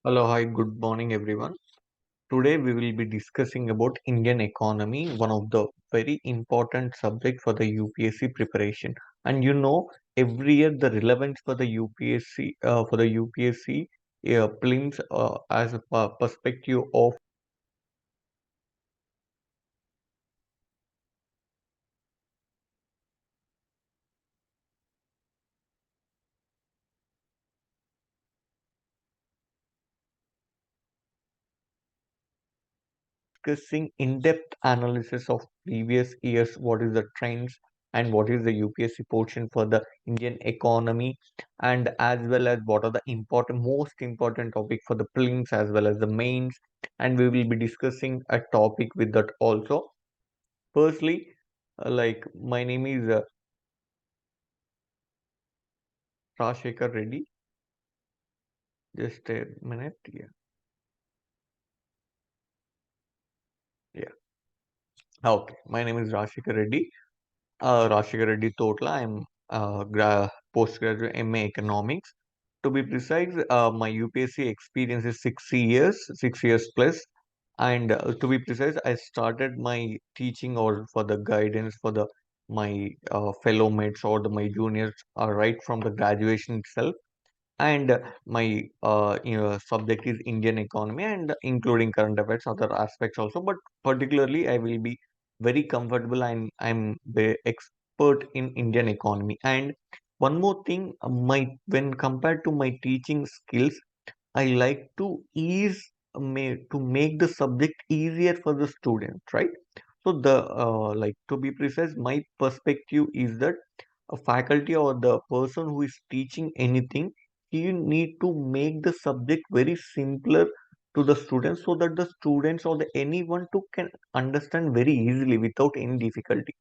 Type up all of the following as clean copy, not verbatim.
Hello, hi, good morning, everyone. Today we will be discussing about Indian economy, one of the very important subject for the UPSC preparation. And every year the relevance for the UPSC prelims as a perspective of discussing in-depth analysis of previous years, what is the trends and what is the UPSC portion for the Indian economy, and as well as what are the most important topic for the prelims as well as the mains, and we will be discussing a topic with that also. Firstly, my name is Rashekar Reddy. Just a minute. Yeah, yeah. Okay, my name is Rashekar Reddy. Rashikar Reddy Totla. I'm postgraduate MA Economics. To be precise, my UPSC experience is 6 years plus. And to be precise, I started my teaching or for the guidance for the my fellow mates or my juniors right from the graduation itself. And my subject is Indian economy and including current affairs, other aspects also. But particularly, I will be very comfortable and I'm the expert in Indian economy. And one more thing, my when compared to my teaching skills, I like to to make the subject easier for the students, right? So to be precise, my perspective is that a faculty or the person who is teaching anything, he need to make the subject very simpler to the students so that the students or the anyone to can understand very easily without any difficulty.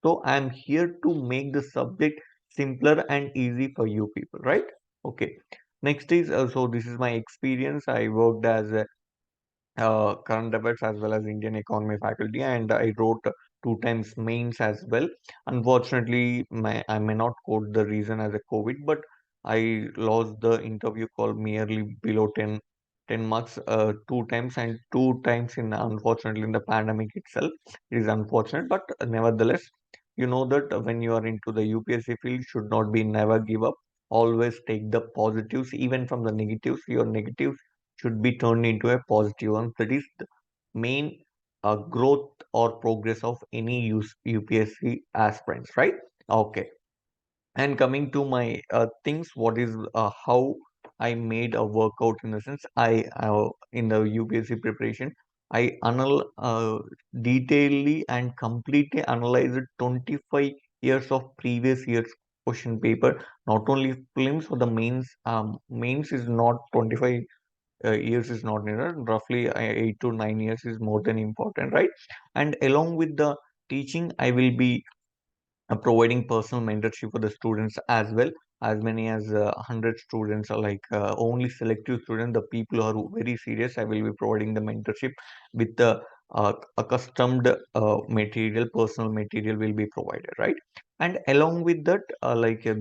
So I'm here to make the subject simpler and easy for you people, right? Okay. Next is so this is my experience. I worked as a current affairs as well as Indian economy faculty, and I wrote two times mains as well. Unfortunately, I may not quote the reason as a COVID, but I lost the interview call merely below 10 marks two times, and two times in unfortunately in the pandemic itself. It is unfortunate, but nevertheless, you know that when you are into the UPSC field, should not be never give up. Always take the positives, even from the negatives. Your negatives should be turned into a positive one. That is the main growth or progress of any UPSC aspirants, right? Okay. And coming to my things, what is how I made a workout in the sense in the UPSC preparation, I detailedly and completely analyzed 25 years of previous years question paper, not only films for the mains. Mains is not 25 years is not needed. Roughly 8 to 9 years is more than important, right? And along with the teaching, I will be providing personal mentorship for the students as well. As many as 100 students are only selective students, the people who are very serious, I will be providing the mentorship with the accustomed material, personal material will be provided, right? And along with that,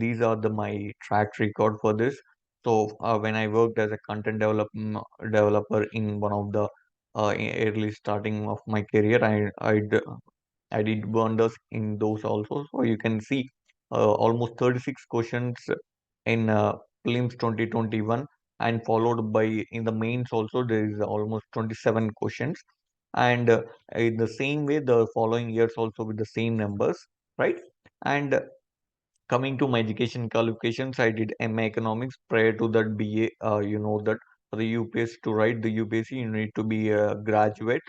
these are the my track record for this. So when I worked as a developer in one of the early starting of my career, I did wonders in those also. So you can see almost 36 questions in prelims 2021, and followed by in the mains also there is almost 27 questions. And in the same way, the following years also with the same numbers, right? And coming to my education qualifications, I did MA Economics. Prior to that, BA. You know that for the UPSC to write the UPSC, you need to be a graduate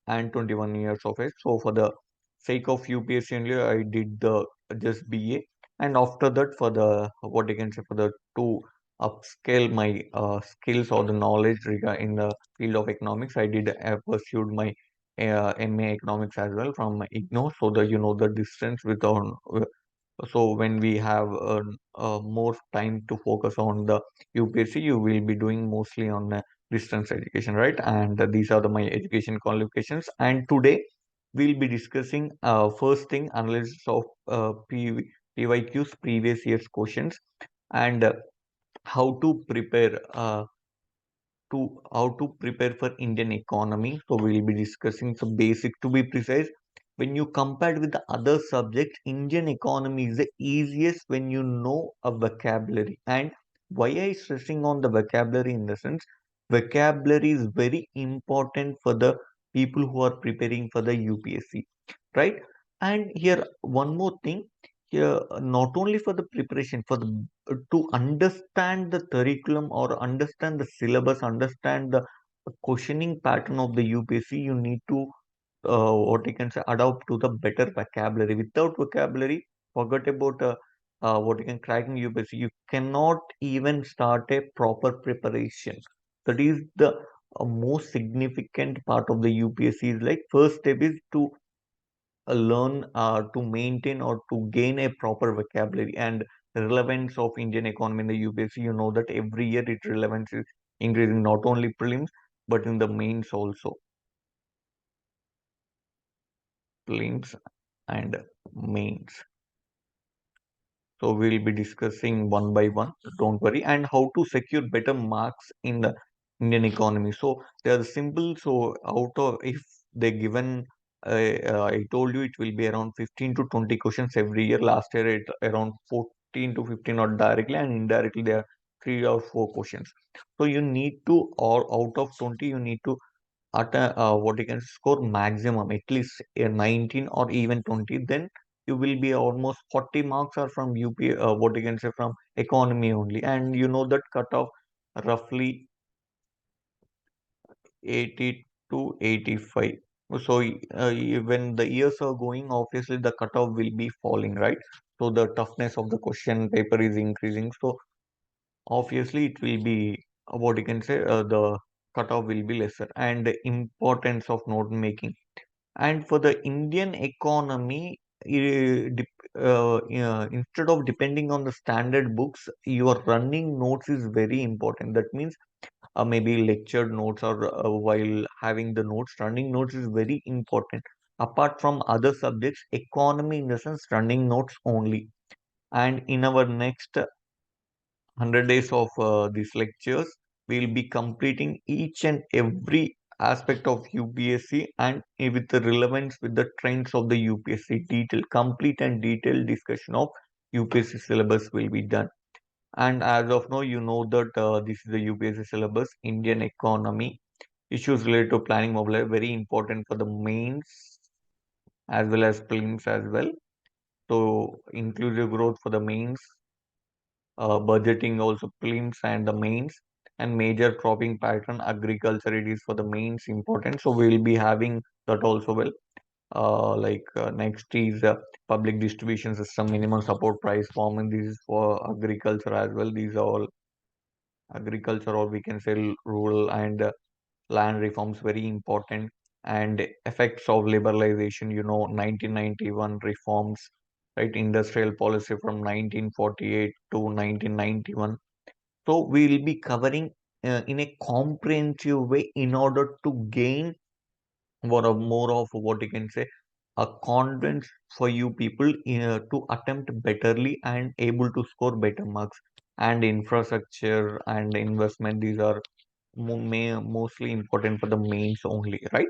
and 21 years of age. So for the sake of UPSC only, I did the just BA. And after that, for the what I can say for the to upscale my skills or the knowledge in the field of economics, I did pursued my MA Economics as well from IGNO. So that you know the distance with on so when we have more time to focus on the UPSC, you will be doing mostly on distance education, right? And these are my education qualifications. And today we'll be discussing first thing analysis of PYQs, previous year's questions, and how to prepare. how to prepare for Indian economy. So we'll be discussing some basic to be precise. When you compare with the other subjects, Indian economy is the easiest when you know a vocabulary. And why I stressing on the vocabulary in the sense, vocabulary is very important for the people who are preparing for the UPSC, right? And here one more thing, here not only for the preparation for the to understand the curriculum or understand the syllabus, understand the questioning pattern of the UPSC, you need to what you can say adopt to the better vocabulary. Without vocabulary, forget about what you can cracking UPSC. You cannot even start a proper preparation. That is the most significant part of the UPSC. Is like first step is to learn to maintain or to gain a proper vocabulary and relevance of Indian economy in the UPSC. You know that every year its relevance is increasing, not only prelims but in the mains also. Prelims and mains. So we'll be discussing one by one, don't worry, and how to secure better marks in the Indian economy. So they are simple. So out of if they given, I told you it will be around 15 to 20 questions every year. Last year it around 14 to 15, not directly and indirectly there are 3 or 4 questions. So you need to, or out of 20, you need to at what you can score maximum at least a 19 or even 20, then you will be almost 40 marks are from what you can say from economy only, and you know that cutoff roughly 80 to 85. So when the years are going, obviously the cutoff will be falling, right? So the toughness of the question paper is increasing, so obviously it will be what you can say the cutoff will be lesser. And the importance of note making, and for the Indian economy, instead of depending on the standard books, your running notes is very important. That means maybe lectured notes or while having the notes, running notes is very important. Apart from other subjects, economy in the sense running notes only. And in our next 100 days of these lectures, we'll be completing each and every aspect of UPSC and with the relevance with the trends of the UPSC. Complete and detailed discussion of UPSC syllabus will be done. And as of now, you know that this is the UPSC syllabus, Indian economy, issues related to planning mobilization, very important for the mains as well as prelims as well. So inclusive growth for the mains, budgeting also prelims and the mains, and major cropping pattern agriculture it is for the mains important. So we will be having that also well. Next is public distribution system, minimum support price forming. This is for agriculture as well. These are all agriculture, or we can say rural and land reforms very important. And effects of liberalization, 1991 reforms, right? Industrial policy from 1948 to 1991. So we'll be covering in a comprehensive way in order to gain what a more of what you can say a confidence for you people to attempt betterly and able to score better marks. And infrastructure and investment, these are mostly important for the mains only, right?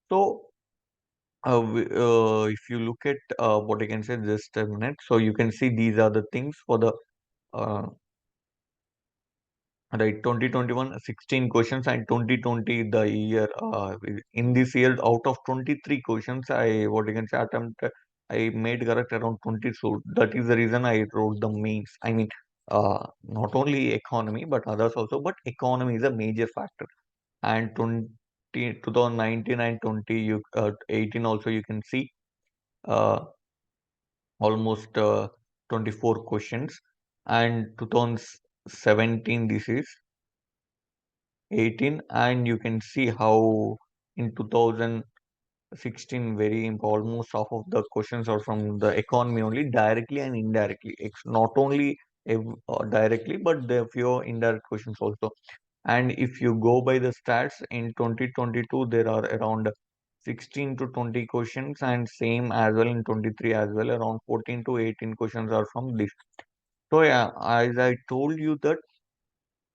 So if you look at what I can say just a minute, so you can see these are the things for the uh, right, 2021 16 questions, and 2020 the year in this year out of 23 questions, I what you can say attempt I made correct around 20. So that is the reason I wrote the mains. I mean, not only economy but others also, but economy is a major factor. And 2019 and 18 also you can see uh, almost 24 questions, and 2017 this is 18, and you can see how in 2016 very almost half of the questions are from the economy only, directly and indirectly. It's not only directly, but there are few indirect questions also. And if you go by the stats in 2022, there are around 16 to 20 questions, and same as well in 23 as well, around 14 to 18 questions are from this. So yeah, as I told you that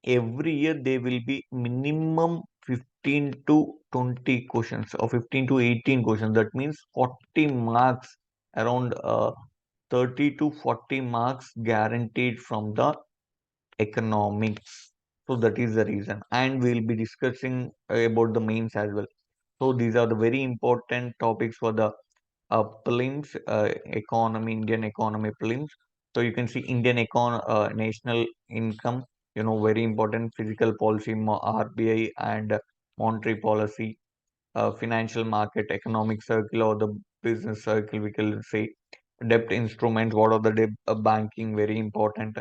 every year there will be minimum 15 to 20 questions or 15 to 18 questions. That means 40 marks, around 30 to 40 marks guaranteed from the economics. So that is the reason. And we'll be discussing about the mains as well. So these are the very important topics for the prelims, economy, Indian economy prelims. So you can see national income, very important, physical policy, RBI and monetary policy, financial market, economic circle or the business circle, we can say debt instruments, what are the debt, banking, very important,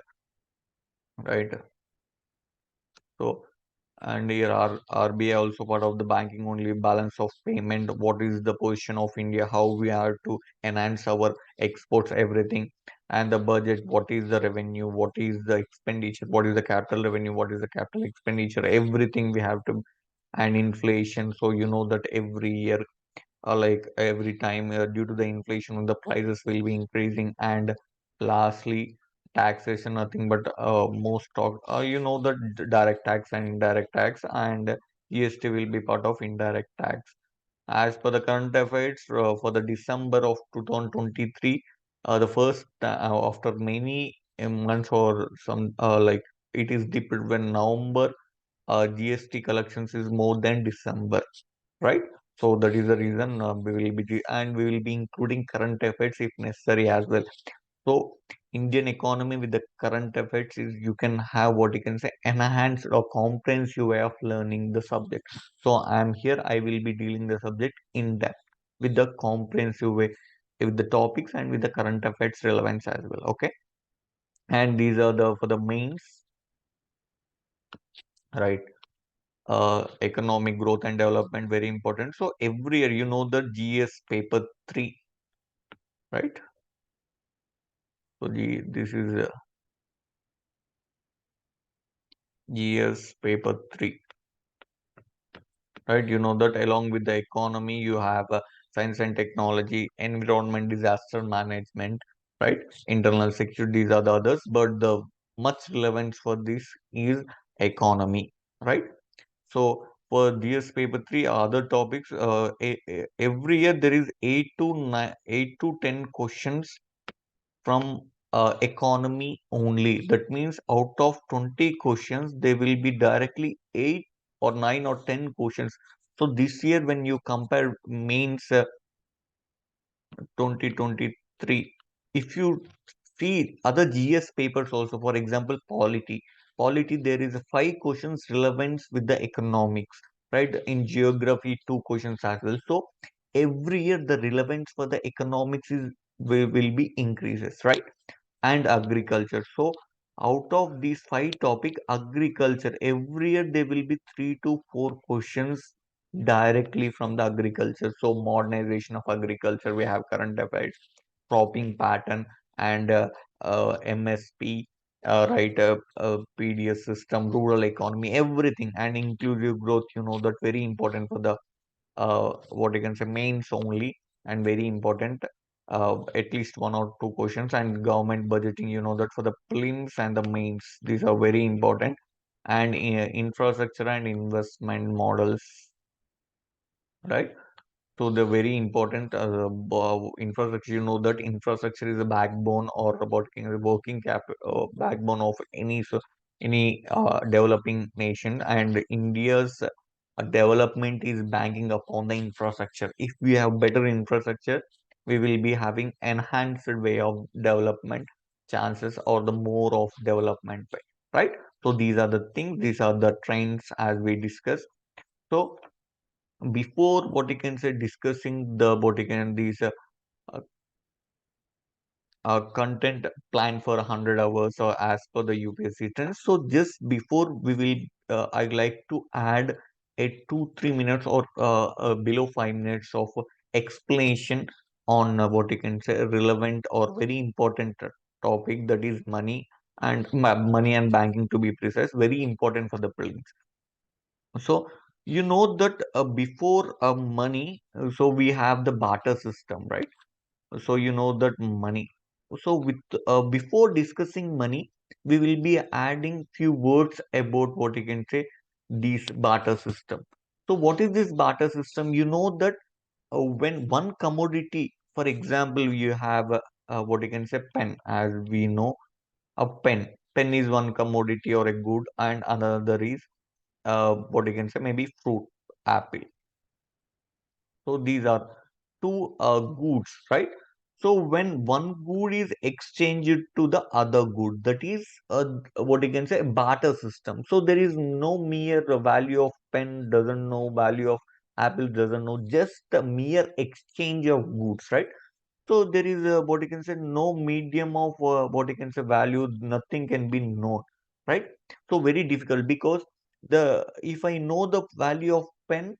right? So, and here RBI also part of the banking only, balance of payment, what is the position of India, how we are to enhance our exports, everything, and the budget, what is the revenue, what is the expenditure, what is the capital revenue, what is the capital expenditure, everything we have to, and inflation. So you know that every year, like every time, due to the inflation, the prices will be increasing. And lastly, taxation, nothing but most talk, the direct tax and indirect tax, and GST will be part of indirect tax. As per the current affairs, for the December of 2023, the first after many months or some, like it is dipped when November, GST collections is more than December, right? So that is the reason, and we will be including current affairs if necessary as well. So Indian economy with the current affairs is, you can have what you can say enhanced or comprehensive way of learning the subject. So I'm here, I will be dealing the subject in depth with the comprehensive way, with the topics and with the current affairs relevance as well. Okay, and these are the for the mains, right? Economic growth and development, very important. So every year, the GS paper 3, right? So this is GS paper 3, right? You know that along with the economy, you have science and technology, environment, disaster management, right? Internal security, these are the others, but the much relevance for this is economy, right? So for GS paper 3, other topics, every year there is 8 to 10 questions from economy only. That means out of 20 questions, there will be directly 8 or 9 or 10 questions. So this year, when you compare mains 2023, if you see other GS papers also, for example, polity, there is 5 questions relevant with the economics, right? In geography, 2 questions as well. So every year, the relevance for the economics will be increases, right? And agriculture. So out of these 5 topic, agriculture, every year there will be 3 to 4 questions directly from the agriculture. So modernization of agriculture, we have current affairs, cropping pattern, and MSP, right? PDS system, rural economy, everything, and inclusive growth. You know that very important for the what you can say mains only, and very important, at least 1 or 2 questions. And government budgeting, you know that for the prelims and the mains, these are very important. And infrastructure and investment models, right? So the very important infrastructure, you know that infrastructure is a backbone or a working backbone of any developing nation, and India's development is banking upon the infrastructure. If we have better infrastructure, we will be having enhanced way of development chances, or the more of development way, right? So these are the things, these are the trends as we discuss. So before what you can say discussing the what you can these uh, content plan for 100 hours or as per the UPSC trends. So just before we will, I'd like to add a 2 3 minutes or below 5 minutes of explanation on what you can say relevant or very important topic, that is money and money and banking, to be precise, very important for the prelims. So you know that before money, so we have the barter system, right? So you know that money. So with before discussing money, we will be adding few words about what you can say this barter system. So what is this barter system? You know that when one commodity, for example, you have what you can say pen, as we know a pen. Pen is one commodity or a good, and another is what you can say maybe fruit, apple. So these are two goods, right? So when one good is exchanged to the other good, that is what you can say barter system. So there is no mere value of pen doesn't know value of apple doesn't know, just the mere exchange of goods, right? So there is what you can say no medium of what you can say value, nothing can be known, right? So very difficult because the if I know the value of pen,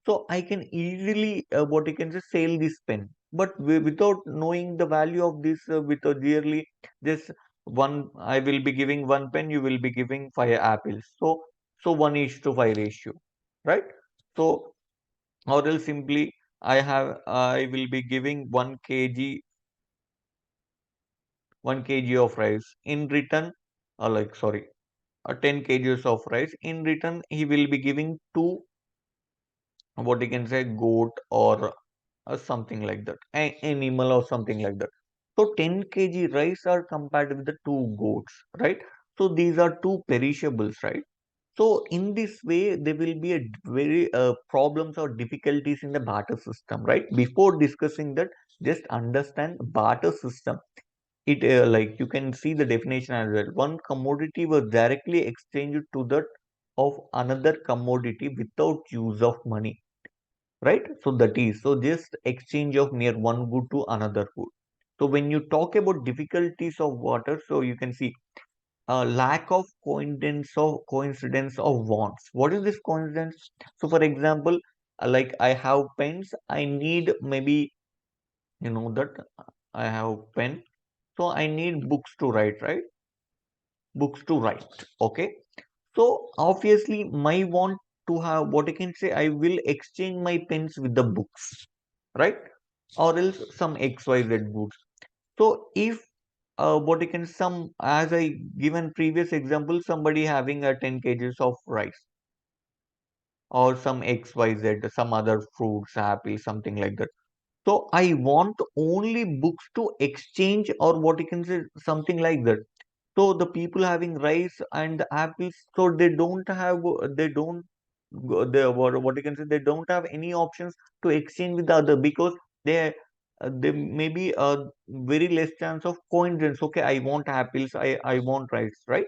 so I can easily what you can say sell this pen. But without knowing the value of this, without dearly just one, I will be giving one pen, you will be giving 5 apples. So 1:5 ratio, right? So or else simply I will be giving 1 kg of rice in return, like sorry, 10 kgs of rice in return. He will be giving two, what you can say, goat or something like that, animal or something like that. So 10 kg rice are compared with the two goats, right? So these are two perishables, right? So in this way, there will be a very problems or difficulties in the barter system, right? Before discussing that, just understand barter system. It like you can see the definition as well. One commodity was directly exchanged to that of another commodity without use of money, right? So that is so just exchange of near one good to another good. So when you talk about difficulties of water, so you can see lack of coincidence of wants. What is this coincidence? So for example, like I have pens, I need maybe you know that I have pen, so I need books to write, right? Books to write. Okay. So obviously my want to have what I can say, I will exchange my pens with the books, right? Or else some XYZ goods. So if what you can some as I given previous example, somebody having a 10 kgs of rice or some XYZ, some other fruits, apple, something like that. So I want only books to exchange or what you can say something like that. So the people having rice and the apples, so they don't they what you can say they don't have any options to exchange with the other because they may be a very less chance of coincidence. Okay, I want apples, I want rice, right?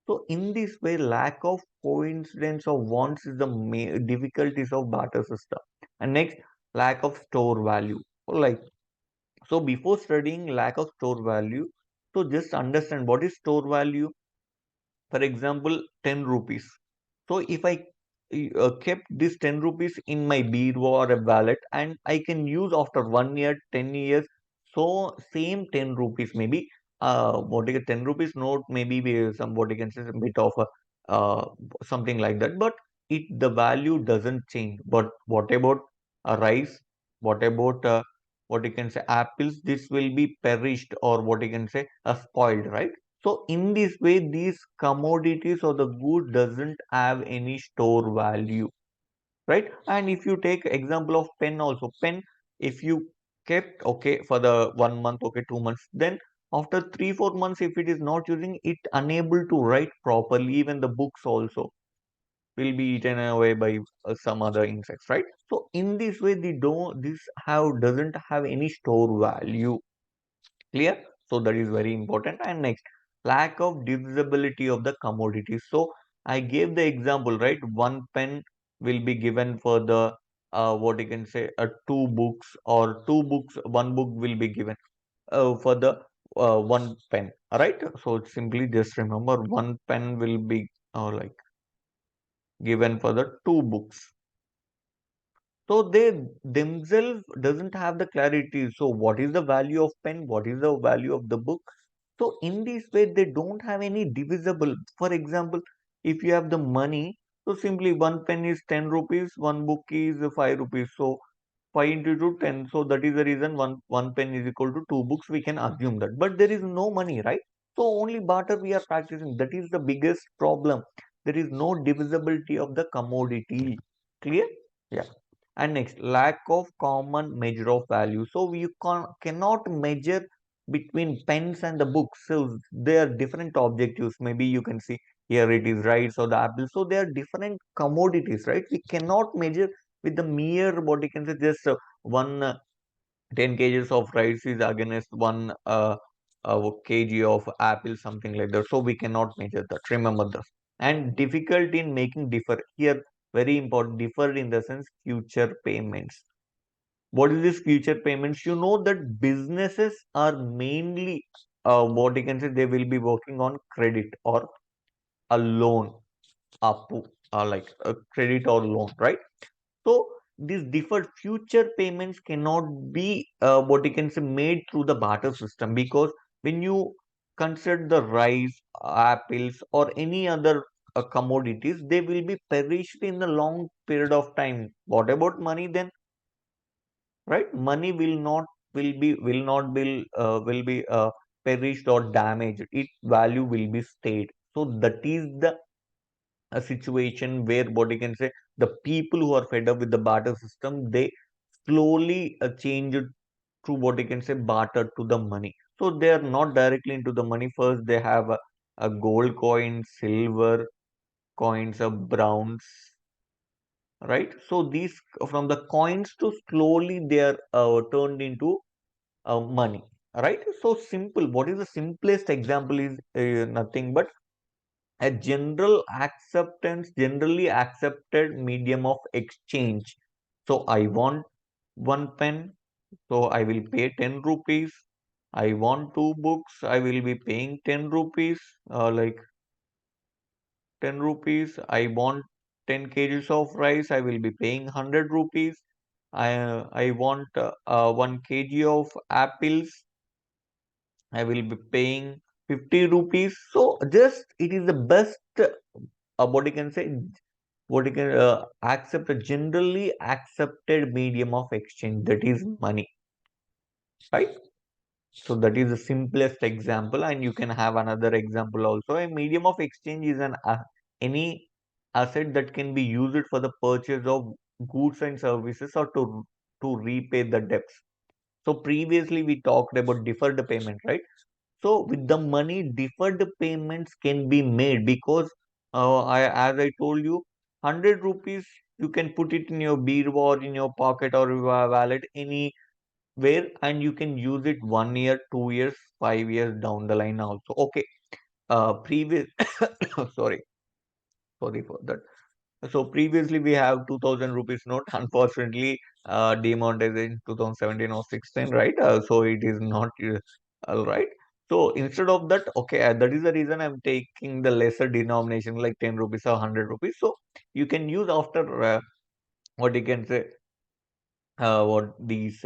So in this way, lack of coincidence of wants is the difficulties of barter system. And next, lack of store value. Like so, before studying lack of store value, so just understand what is store value. For example, 10 rupees. So if I kept this 10 rupees in my bureau or a wallet and I can use after 1 year, 10 years, so same 10 rupees maybe, what is 10 rupees note, maybe some what you can say a bit of a, something like that, but the value doesn't change. But what about rice? What about what you can say apples? This will be perished or what you can say spoiled, right? So in this way, these commodities or the good doesn't have any store value, right? And if you take example of pen also, pen, if you kept okay for the 1 month, okay, 2 months, then after 3, 4 months, if it is not using it, unable to write properly, even the books also will be eaten away by some other insects, right? So in this way, they don't this have doesn't have any store value. Clear? So that is very important. And next, lack of divisibility of the commodities. So I gave the example, right? One pen will be given for the what you can say two books or two books, one book will be given for the one pen. All right. So simply just remember one pen will be like given for the two books. So they themselves doesn't have the clarity. So what is the value of pen? What is the value of the book? So in this way, they don't have any divisible. For example, if you have the money, so simply one pen is 10 rupees, one book is 5 rupees. So 5 into 2, 10. So that is the reason one pen is equal to two books. We can assume that. But there is no money, right? So only barter we are practicing. That is the biggest problem. There is no divisibility of the commodity. Clear? Yeah. And next, lack of common measure of value. So we cannot measure between pens and the books. So they are different objectives. Maybe you can see here it is rice or the apple. So they are different commodities, right? We cannot measure with the mere what you can say just one 10 kgs of rice is against one kg of apple, something like that. So we cannot measure that. Remember this. And difficult in making differ here, very important. Differ in the sense future payments. What is this future payments? You know that businesses are mainly what you can say they will be working on credit or a loan, up, like a credit or loan, right? So these deferred future payments cannot be what you can say made through the barter system, because when you consider the rice, apples, or any other commodities, they will be perished in a long period of time. What about money then? Right? Money will not be perished or damaged. Its value will be stayed. So that is the a situation where what you can say the people who are fed up with the barter system, they slowly change it to what you can say barter to the money. So they are not directly into the money. First they have a gold coin, silver coins, browns, right? So these from the coins to slowly they are turned into money, right? So simple. What is the simplest example is nothing but a generally accepted medium of exchange. So I want one pen, so I will pay 10 rupees. I want two books, I will be paying 10 rupees, like 10 rupees. I want 10 kgs of rice, I will be paying 100 rupees. I want 1 kg of apples, I will be paying 50 rupees. So just it is the best, what you can say, what you can accept a generally accepted medium of exchange, that is money, right? So that is the simplest example, and you can have another example also. A medium of exchange is any asset that can be used for the purchase of goods and services or to repay the debts. So previously we talked about deferred payment, right? So with the money, deferred payments can be made because as I told you, 100 rupees you can put it in your beer or in your pocket or your wallet anywhere, and you can use it 1 year, 2 years, 5 years down the line also. Okay. Previous sorry, sorry for that. So previously we have 2000 rupees note. Unfortunately, demonetized in 2017 or 16, right? So it is not all right. So instead of that, okay, that is the reason I'm taking the lesser denomination like 10 rupees or 100 rupees. So you can use after what you can say what these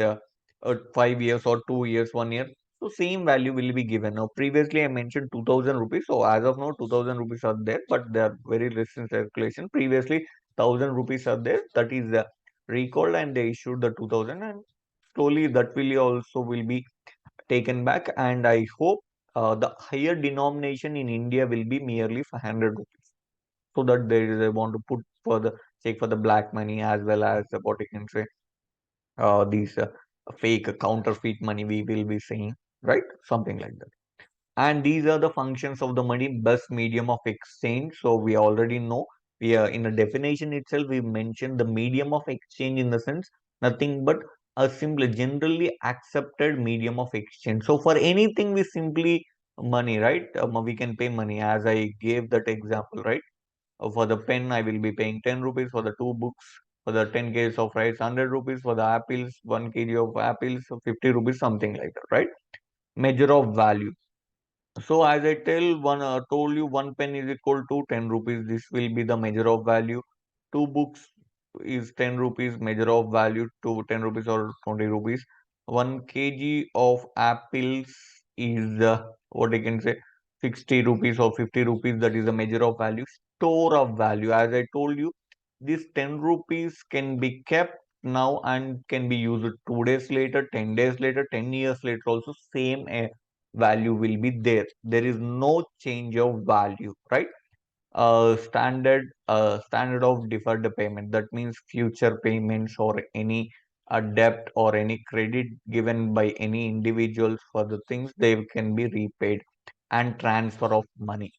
5 years or 2 years, 1 year. So same value will be given. Now previously I mentioned 2000 rupees. So as of now 2000 rupees are there, but they are very less in circulation. Previously 1000 rupees are there. That is recalled and they issued the 2000, and slowly that will also will be taken back. And I hope the higher denomination in India will be merely 500 rupees. So that they want to put for the check for the black money as well as what you can say these fake counterfeit money we will be seeing, right? Something like that. And these are the functions of the money, best medium of exchange. So we already know, we are in a definition itself we mentioned the medium of exchange in the sense nothing but a simple generally accepted medium of exchange. So for anything we simply money, right? We can pay money as I gave that example, right? For the pen, I will be paying 10 rupees. For the two books, for the 10 kgs of rice, 100 rupees. For the apples, 1 kg of apples, so 50 rupees, something like that, right? Measure of value. So as I told you, one pen is equal to 10 rupees. This will be the measure of value. Two books is 10 rupees, measure of value to 10 rupees or 20 rupees. 1 kg of apples is what I can say 60 rupees or 50 rupees. That is the measure of value. Store of value. As I told you, this 10 rupees can be kept now and can be used 2 days later, 10 days later, 10 years later also. Same value will be there. There is no change of value, right? Standard of deferred payment, that means future payments or any debt or any credit given by any individuals for the things, they can be repaid. And transfer of money,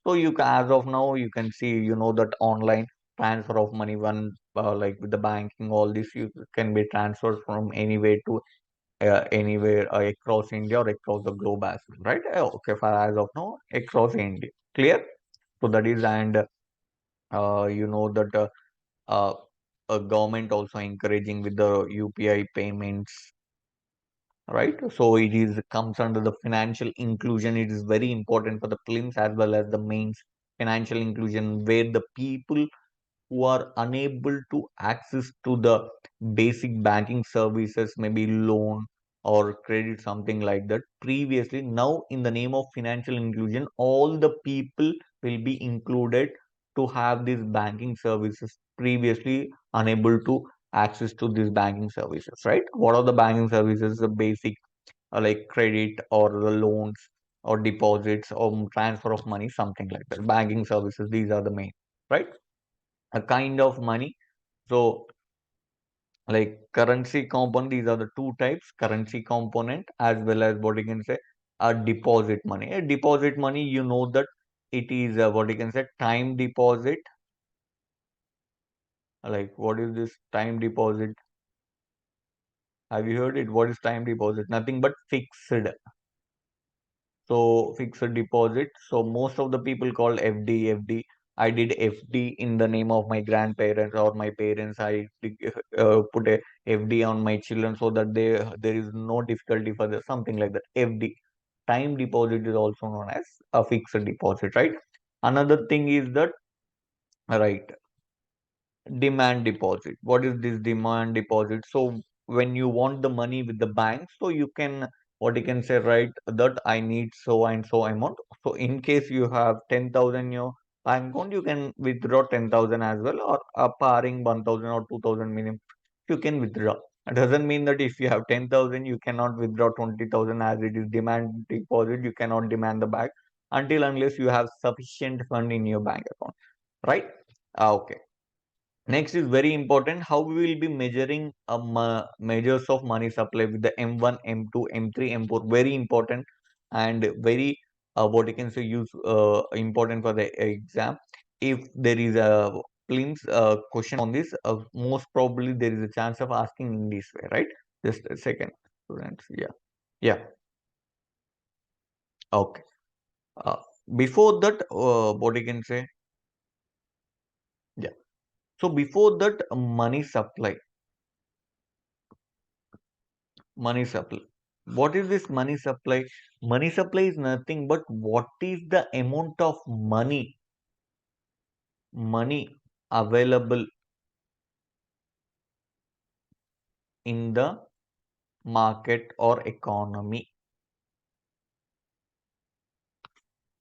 so you can, as of now you can see, that online transfer of money, one like with the banking, all this you can be transferred from anywhere to anywhere across India or across the globe as well, right? Okay, for as of now across India, clear. So that is, and that uh, government also encouraging with the UPI payments, right? So it is comes under the financial inclusion. It is very important for the prelims as well as the mains. Financial inclusion, where the people who are unable to access to the basic banking services, maybe loan or credit, something like that. Previously, now in the name of financial inclusion, all the people will be included to have these banking services. Previously, unable to access to these banking services, right? What are the banking services? The basic like credit or the loans or deposits or transfer of money, something like that. Banking services, these are the main, right? A kind of money. So like currency component, these are the two types, currency component as well as what you can say a deposit money. A deposit money, that it is what you can say time deposit. Like what is this time deposit? Have you heard it? What is time deposit? Nothing but fixed. So fixed deposit. So most of the people call FD, FD. I did FD in the name of my grandparents or my parents. Put a FD on my children so that there is no difficulty for the something like that. FD, time deposit, is also known as a fixed deposit, right? Another thing is that, right, demand deposit. What is this demand deposit? So when you want the money with the bank, so you can, what you can say, right, that I need so and so amount. So in case you have 10,000 in your bank account, you can withdraw 10,000 as well, or parring 1,000 or 2,000 minimum, you can withdraw. It doesn't mean that if you have 10,000 you cannot withdraw 20,000, as it is demand deposit. You cannot demand the back until unless you have sufficient fund in your bank account, right? Okay. Next is very important, how we will be measuring measures of money supply with the M1, M2, M3, M4. Very important and very what you can say use important for the exam. If there is a prelims question on this, most probably there is a chance of asking in this way, right? Just a second, students. Yeah, yeah. Okay. Uh, Before that, what you can say? Yeah. So before that, money supply. What is this money supply? Money supply is nothing but what is the amount of money available in the market or economy,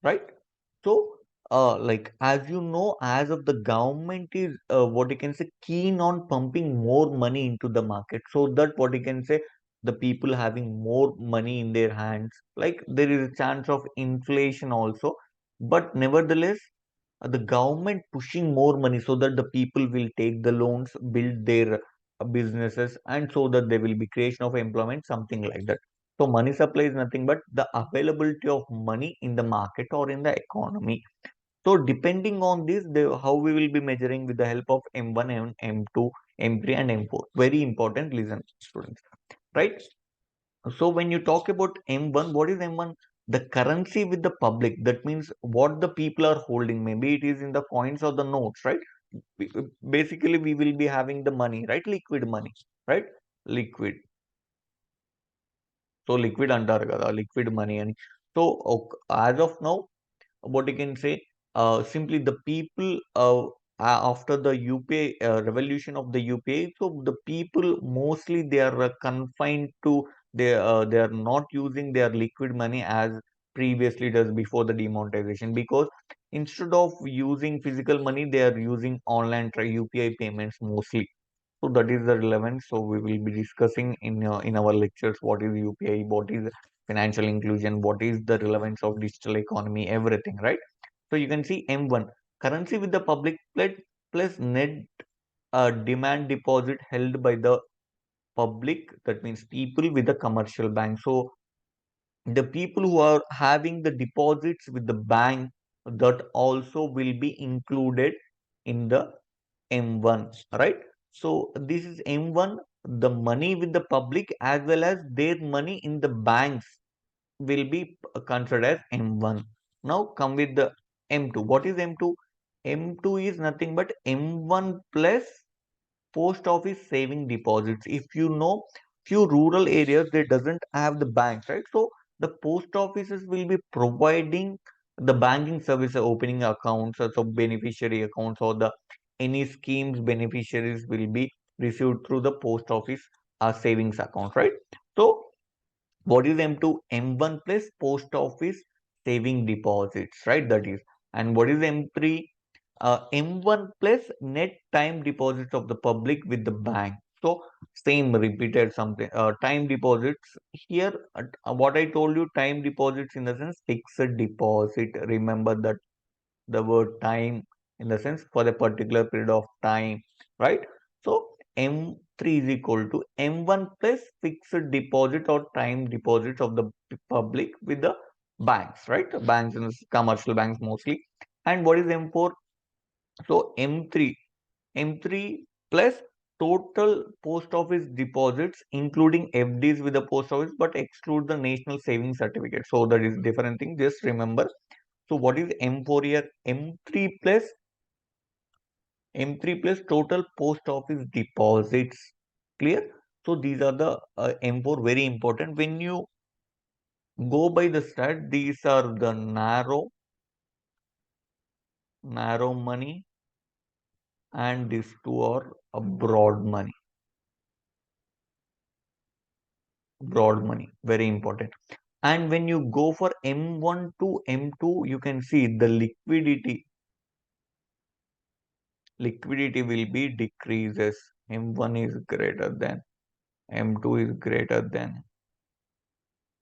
right? So, like as you know, as of the government is what you can say keen on pumping more money into the market, so that what you can say the people having more money in their hands, like there is a chance of inflation also, but nevertheless the government pushing more money so that the people will take the loans, build their businesses, and so that there will be creation of employment, something like that. So money supply is nothing but the availability of money in the market or in the economy. So depending on this, how we will be measuring with the help of M1, M2, M3, and M4. Very important, listen, students, right? So when you talk about M1, what is M1? The currency with the public. That means what the people are holding. Maybe it is in the coins or the notes, right? Basically, we will be having the money, right? Liquid money, right? Liquid. So liquid అంటారు కదా, liquid money అని. So as of now, what you can say, simply the people after the UPI revolution of the UPI, so the people mostly they are confined to they are not using their liquid money as previously does before the demonetization, because instead of using physical money they are using online UPI payments mostly. So that is the relevance. So we will be discussing in our lectures what is UPI, what is financial inclusion, what is the relevance of digital economy, everything, right? So you can see M1, currency with the public pledge plus net demand deposit held by the public, that means people with the commercial bank. So the people who are having the deposits with the bank, that also will be included in the M1, right? So this is M1, the money with the public as well as their money in the banks will be considered as M1. Now come with the M2. What is M2? M2 is nothing but M1 plus post office saving deposits. If you know, few rural areas they doesn't have the banks, right? So the post offices will be providing the banking service, opening accounts, so beneficiary accounts, or the any schemes beneficiaries will be received through the post office savings account, right? So what is M2? M1 plus post office saving deposits, right? That is. And what is M3? M1 plus net time deposits of the public with the bank. So same repeated something. Time deposits here. What I told you, time deposits in the sense fixed deposit. Remember that the word time in the sense for a particular period of time, right? So M3 is equal to M1 plus fixed deposit or time deposits of the public with the banks, right? Banks and commercial banks mostly. And what is M4? So M3 plus total post office deposits, including FDs with the post office, but exclude the national savings certificate. So that is different thing. Just remember. So what is M4 here? M3 plus total post office deposits. Clear? So these are the M4, very important. When you go by the stat, these are the narrow money, and these two are a broad money, very important. And when you go for M1 to M2, you can see the liquidity will be decreases. M1 is greater than, M2 is greater than,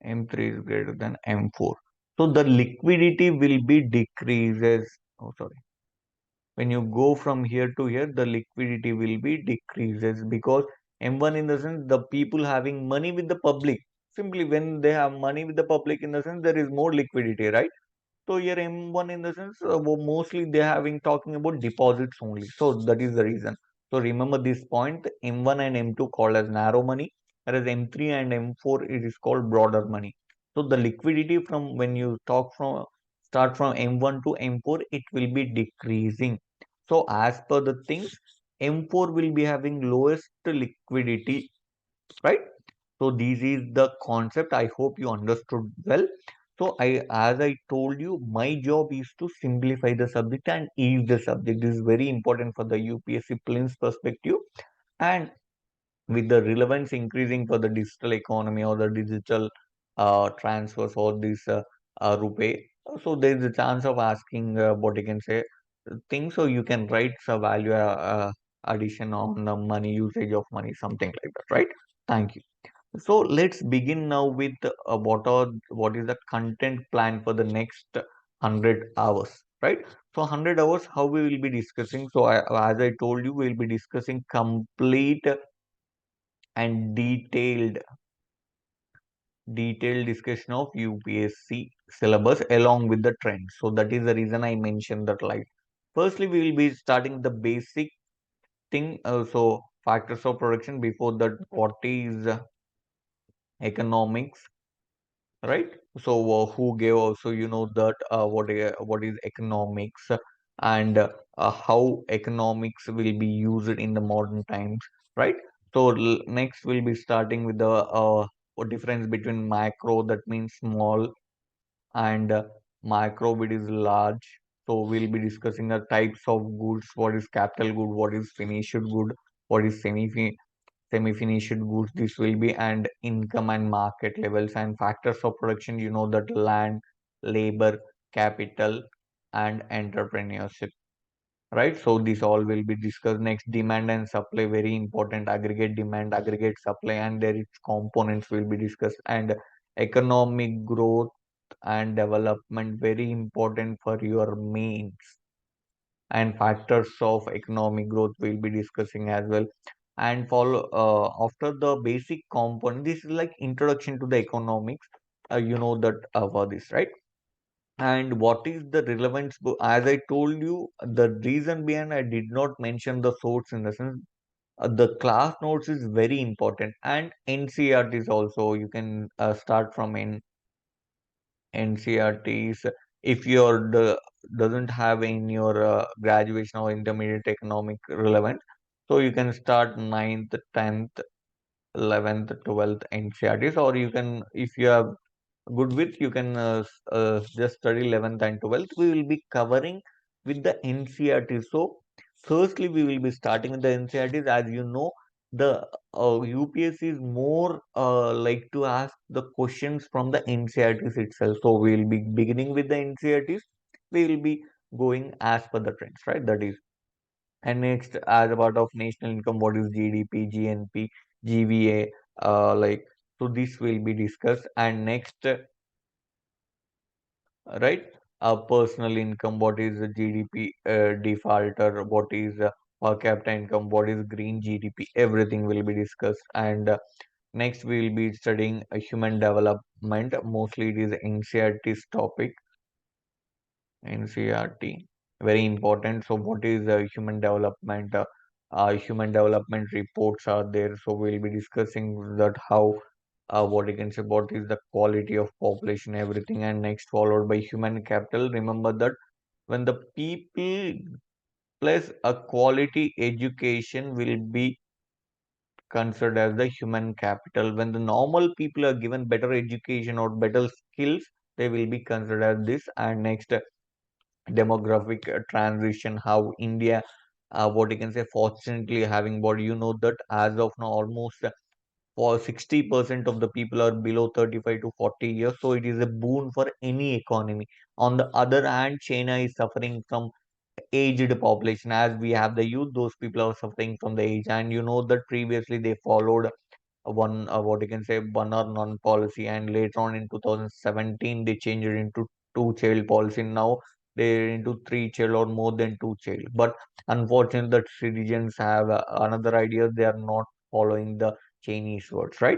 M3 is greater than M4. So the liquidity will be decreases. Oh, sorry. When you go from here to here, the liquidity will be decreases because M1 in the sense the people having money with the public. Simply when they have money with the public in the sense there is more liquidity, right? So here M1 in the sense mostly they having talking about deposits only. So that is the reason. So remember this point, M1 and M2 called as narrow money, whereas M3 and M4 it is called broader money. So the liquidity from when you start from M1 to M4, it will be decreasing. So as per the things, M4 will be having lowest liquidity, right? So this is the concept. I hope you understood well. So as I told you, my job is to simplify the subject and ease the subject. This is very important for the UPSC plans perspective. And with the relevance increasing for the digital economy or the digital transfers or this rupee, so there is a chance of asking what you can say things. So you can write some value addition on the money, usage of money, something like that, right? Thank you. So let's begin now with what is the content plan for the next 100 hours, right? So 100 hours, how we will be discussing. So as I told you, we'll be discussing complete and detailed discussion of UPSC syllabus along with the trends. So that is the reason I mentioned that. Like, firstly, we will be starting the basic thing. So factors of production. Before that, what is economics, right? So who gave also, you know, that what is economics, and how economics will be used in the modern times, right? So next we'll be starting with the difference between macro, that means small, and micro, which is large. So we'll be discussing the types of goods, what is capital good, what is finished good, what is semi-finished goods, this will be, and income and market levels and factors of production, you know, that land, labor, capital, and entrepreneurship, right? So this all will be discussed. Next, demand and supply, very important, aggregate demand, aggregate supply, and their its components will be discussed. And economic growth and development, very important for your mains, and factors of economic growth we'll be discussing as well. And follow after the basic component, this is like introduction to the economics. You know that for this, right? And what is the relevance? As I told you, the reason behind I did not mention the source in the sense, the class notes is very important, and NCRTs also. You can start from NCRTs if your doesn't have in your graduation or intermediate economic relevant. So you can start ninth, 10th, 11th, 12th NCRTs, or you can, if you have good with, you can just study 11th and 12th. We will be covering with the NCRT. So firstly we will be starting with the NCRTs. As you know, the UPSC is more like to ask the questions from the NCRTs itself. So we will be beginning with the NCRTs. We will be going as per the trends, right? That is. And next, as a part of national income, what is GDP, GNP, GVA, like, so this will be discussed. And next, right? Personal income, what is the GDP defaulter, what is per capita income, what is green GDP, everything will be discussed. And next, we will be studying human development. Mostly, it is NCRT's topic. NCRT, very important. So, what is human development? Human development reports are there. So, we'll be discussing that how what you can say, what is the quality of population, everything. And next, followed by human capital. Remember that when the people plus a quality education will be considered as the human capital. When the normal people are given better education or better skills, they will be considered as this. And next, demographic transition, how India, what you can say, fortunately having what you know that as of now almost for 60% of the people are below 35 to 40 years. So it is a boon for any economy. On the other hand, China is suffering from aged population. As we have the youth, those people are suffering from the age. And you know that previously they followed one what you can say, one or none policy, and later on in 2017 they changed it into two-child policy. Now they're into three-child or more than two-child. But unfortunately, the citizens have another idea. They are not following the Chinese words, right?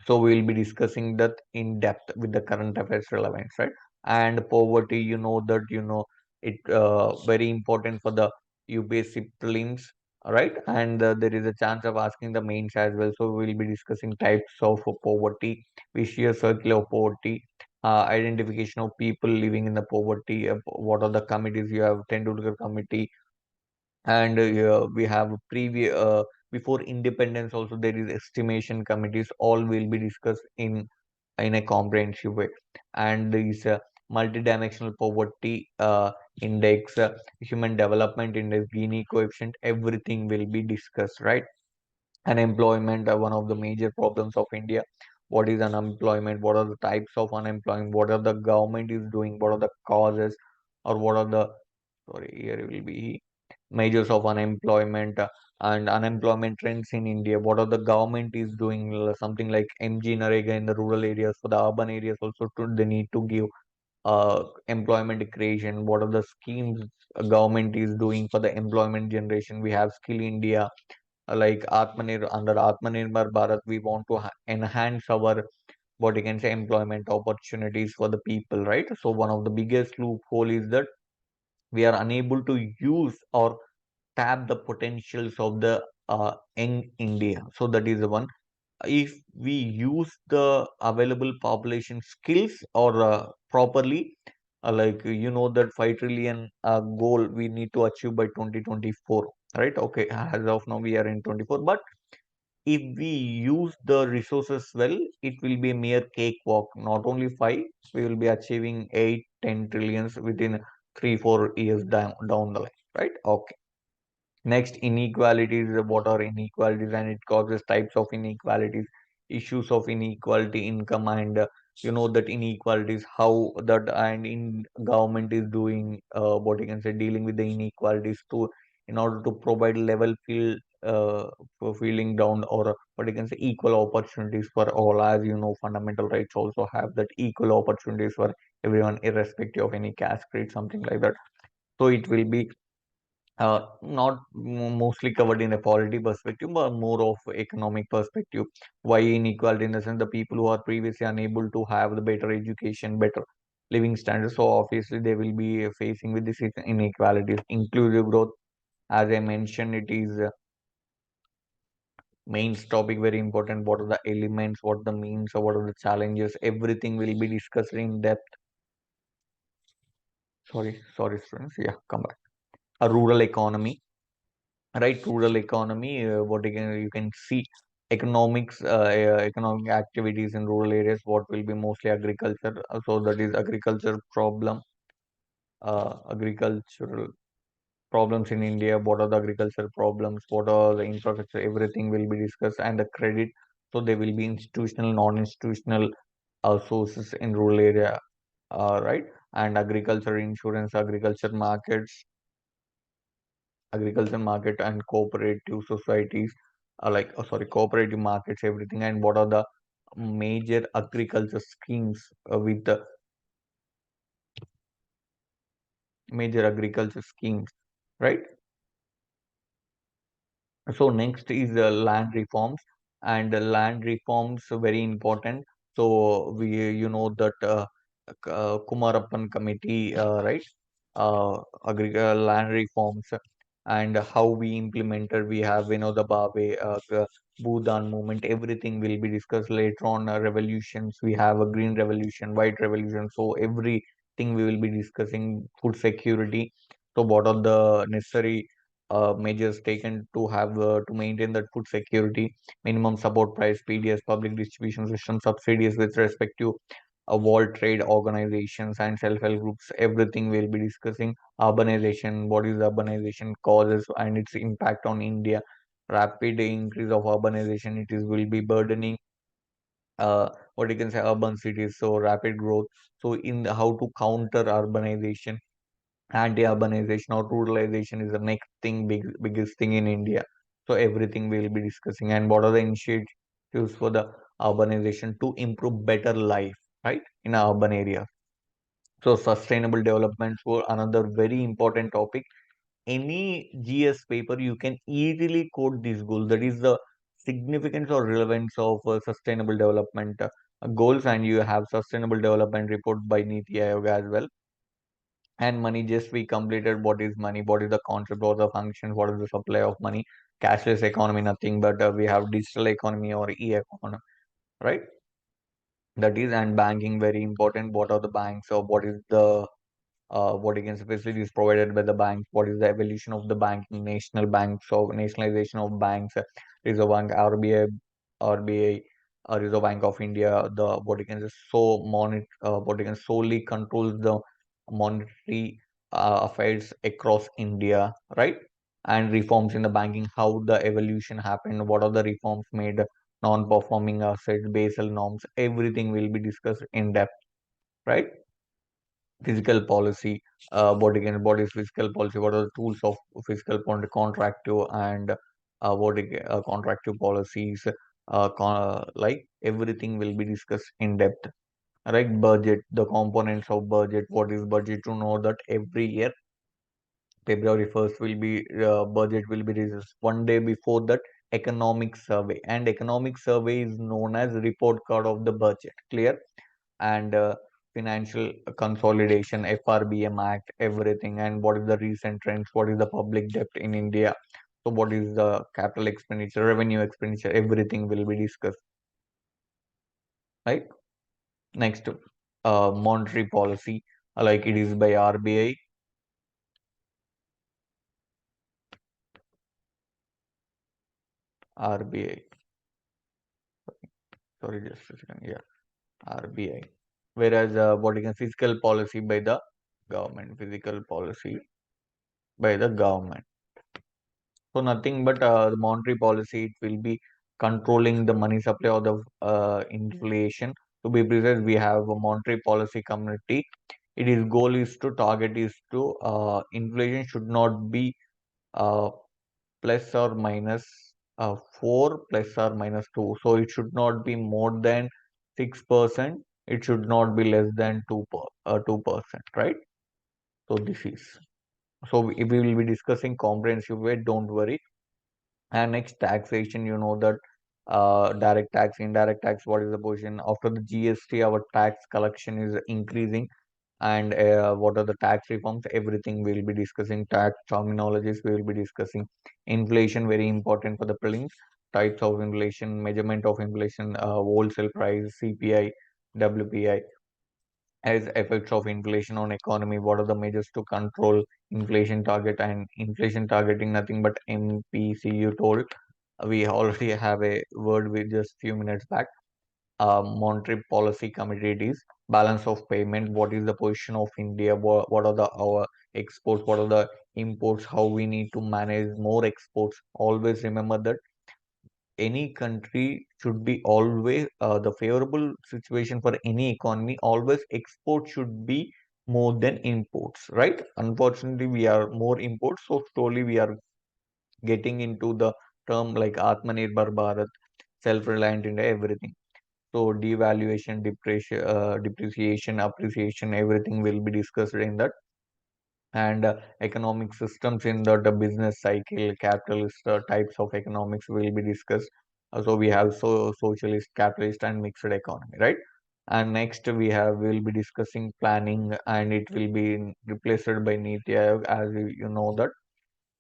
So we'll be discussing that in depth with the current affairs relevance, right? And poverty, you know that, it very important for the UPSC prelims, right? And there is a chance of asking the mains as well. So we'll be discussing types of poverty, vicious circle of poverty, identification of people living in the poverty, what are the committees. You have Tendulkar committee, and we have previous before independence also there is estimation committees. All will be discussed in a comprehensive way. And these multidimensional poverty index, human development index, Gini coefficient, everything will be discussed, right? Unemployment, one of the major problems of India. What is unemployment? What are the types of unemployment? What are the government is doing? What are the causes? Or what are the, sorry, here will be measures of unemployment, and unemployment trends in India. What are the government is doing? Something like MG Narega in the rural areas. For the urban areas also, they need to give employment creation. What are the schemes government is doing for the employment generation? We have Skill India, like under Atmanirbhar Bharat. We want to enhance our, what you can say, employment opportunities for the people, right? So one of the biggest loophole is that we are unable to use or tap the potentials of the young India. So that is the one. If we use the available population skills or properly, like that 5 trillion goal we need to achieve by 2024, right? Okay, as of now we are in 24, but if we use the resources well, it will be a mere cakewalk. Not only 5, we will be achieving 8, 10 trillions within 3 4 years down the line, right? Okay. Next, inequalities. What are inequalities? And it causes types of inequalities, issues of inequality, income, and that inequalities, how that and in government is doing what you can say, dealing with the inequalities to, in order to provide level field for feeling down, or what you can say, equal opportunities for all. As you know, fundamental rights also have that equal opportunities for everyone, irrespective of any caste, creed, something like that. So it will be not mostly covered in a polity perspective, but more of economic perspective. Why inequality? In the sense, the people who are previously unable to have the better education, better living standards, so obviously they will be facing with this inequalities. Inclusive growth, as I mentioned, it is main topic, very important. What are the elements? What are the means? Or what are the challenges? Everything will be discussed in depth. Sorry, students. Yeah, come back. A rural economy, right? Rural economy, what you can see, economic activities in rural areas, what will be mostly agriculture. So that is agriculture problem, agricultural problems in India. What are the agricultural problems? What are the infrastructure? Everything will be discussed. And the credit, so there will be institutional, non-institutional sources in rural area, right? And agriculture insurance, agriculture market, and cooperative societies, cooperative markets, everything. And what are the major agriculture schemes, with the major agriculture schemes, right? So next is land reforms, and land reforms are very important. So that Kumarappan committee, right? Land reforms, and how we implemented. We have the Babe, Bhudan movement. Everything will be discussed later on. Revolutions. We have a green revolution, white revolution. So everything we will be discussing. Food security. So what are the necessary measures taken to have to maintain that food security? Minimum support price, PDS, public distribution system, subsidies with respect to world trade organizations and self-help groups. Everything we'll be discussing. Urbanization, what is urbanization causes and its impact on India. Rapid increase of urbanization, it is will be burdening what you can say, urban cities. So rapid growth. So in how to counter urbanization, anti-urbanization or ruralization is the next thing, biggest thing in India. So everything we'll be discussing. And what are the initiatives for the urbanization to improve better life, right, in our urban area. So sustainable development for another very important topic. Any GS paper, you can easily quote this goal. That is the significance or relevance of sustainable development goals. And you have sustainable development report by Niti Aayog as well. And money, just we completed. What is money? What is the concept? What are the functions? What is the supply of money? Cashless economy, nothing but we have digital economy or e-economy, right? That is. And banking, very important. What are the banks, or what is the what you can say, facilities provided by the banks? What is the evolution of the banking? National banks, so nationalization of banks, Reserve Bank, RBI, Reserve Bank of India. The what you can say, what you can solely controls the monetary affairs across India, right? And reforms in the banking, how the evolution happened, what are the reforms made, non-performing assets, Basel norms, everything will be discussed in depth, right? Fiscal policy, what is fiscal policy? What are the tools of fiscal policy, contractive, and contractive policies? Like everything will be discussed in depth, right? Budget, the components of budget. What is budget? To know that every year February 1st will be budget will be released. One day before that, economic survey, and economic survey is known as report card of the budget. Clear? And financial consolidation, FRBM Act, everything. And what is the recent trends? What is the public debt in India? So what is the capital expenditure, revenue expenditure? Everything will be discussed, right? Next, monetary policy, like it is by RBI. Sorry, just a second. Yeah, RBI. Whereas what you can fiscal policy by the government, physical policy by the government. So nothing but the monetary policy, it will be controlling the money supply or the inflation. To be precise, we have a monetary policy committee. It is goal is to target is to inflation should not be uh, plus or minus 4 plus or minus 2. So it should not be more than 6%. It should not be less than 2%, right? So this is. So we will be discussing comprehensive way, don't worry. And next, taxation, you know that direct tax, indirect tax, what is the position? After the GST, our tax collection is increasing. And what are the tax reforms? Everything we'll be discussing. Tax terminologies, we will be discussing. Inflation, very important for the prelims. Types of inflation, measurement of inflation, wholesale price, CPI, WPI, as effects of inflation on economy. What are the measures to control inflation target? And inflation targeting nothing but MPC, you told. We already have a word with just few minutes back. Monetary policy committee it is. Balance of payment, what is the position of India? What are the our exports? What are the imports? How we need to manage more exports? Always remember that any country should be always the favorable situation for any economy. Always export should be more than imports, right? Unfortunately, we are more imports, so slowly we are getting into the term like Atmanirbhar Bharat, self-reliant in everything. So devaluation, depreciation, appreciation, everything will be discussed in that. And economic systems in the business cycle, capitalist types of economics will be discussed. So we have socialist, capitalist, and mixed economy, right? And next we'll be discussing planning, and it will be replaced by Niti Aayog, as you know that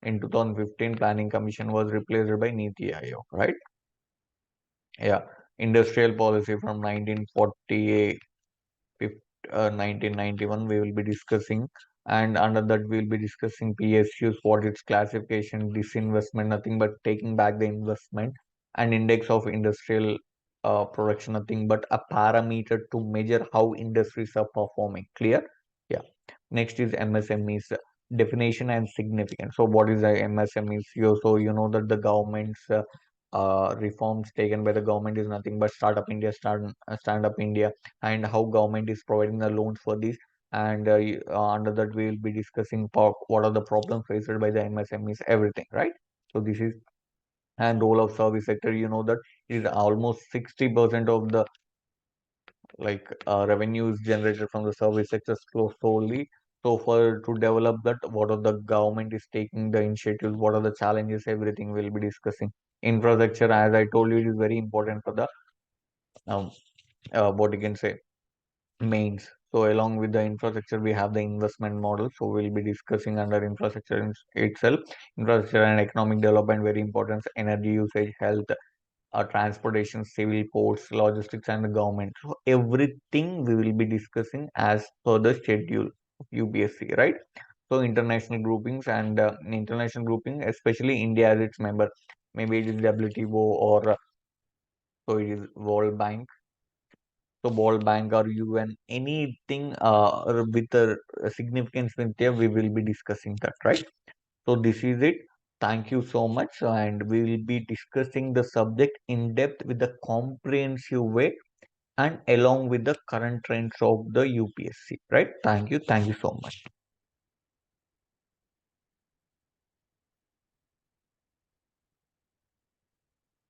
in 2015 Planning Commission was replaced by Niti Aayog, right? Yeah, industrial policy from 1948 1991 we will be discussing, and under that we will be discussing PSUs, what its classification, disinvestment, nothing but taking back the investment, and index of industrial production, nothing but a parameter to measure how industries are performing. Clear? Yeah. Next is MSMEs, definition and significance. So what is a MSMEs? So you know that the government's reforms taken by the government is nothing but Startup India, Stand Up India, and how government is providing the loans for this. And under that we will be discussing what are the problems faced by the MSMEs, everything, right? So this is. And role of service sector, you know that is almost 60% of the revenue is generated from the service sector solely. So for to develop that, what are the government is taking the initiatives, what are the challenges, everything we'll be discussing. Infrastructure, as I told you, it is very important for the um, what you can say, mains. So along with the infrastructure, we have the investment model. So we'll be discussing under infrastructure itself. Infrastructure and economic development, very important. Energy usage, health, transportation, civil, ports, logistics, and the government. So everything we will be discussing as per the schedule of UPSC, right? So international groupings, and international grouping, especially India as its member. Maybe it is WTO, or so it is World Bank. So World Bank or UN, anything with a significance with there, we will be discussing that, right? So this is it. Thank you so much, and we will be discussing the subject in depth with the comprehensive way and along with the current trends of the UPSC, right? Thank you so much.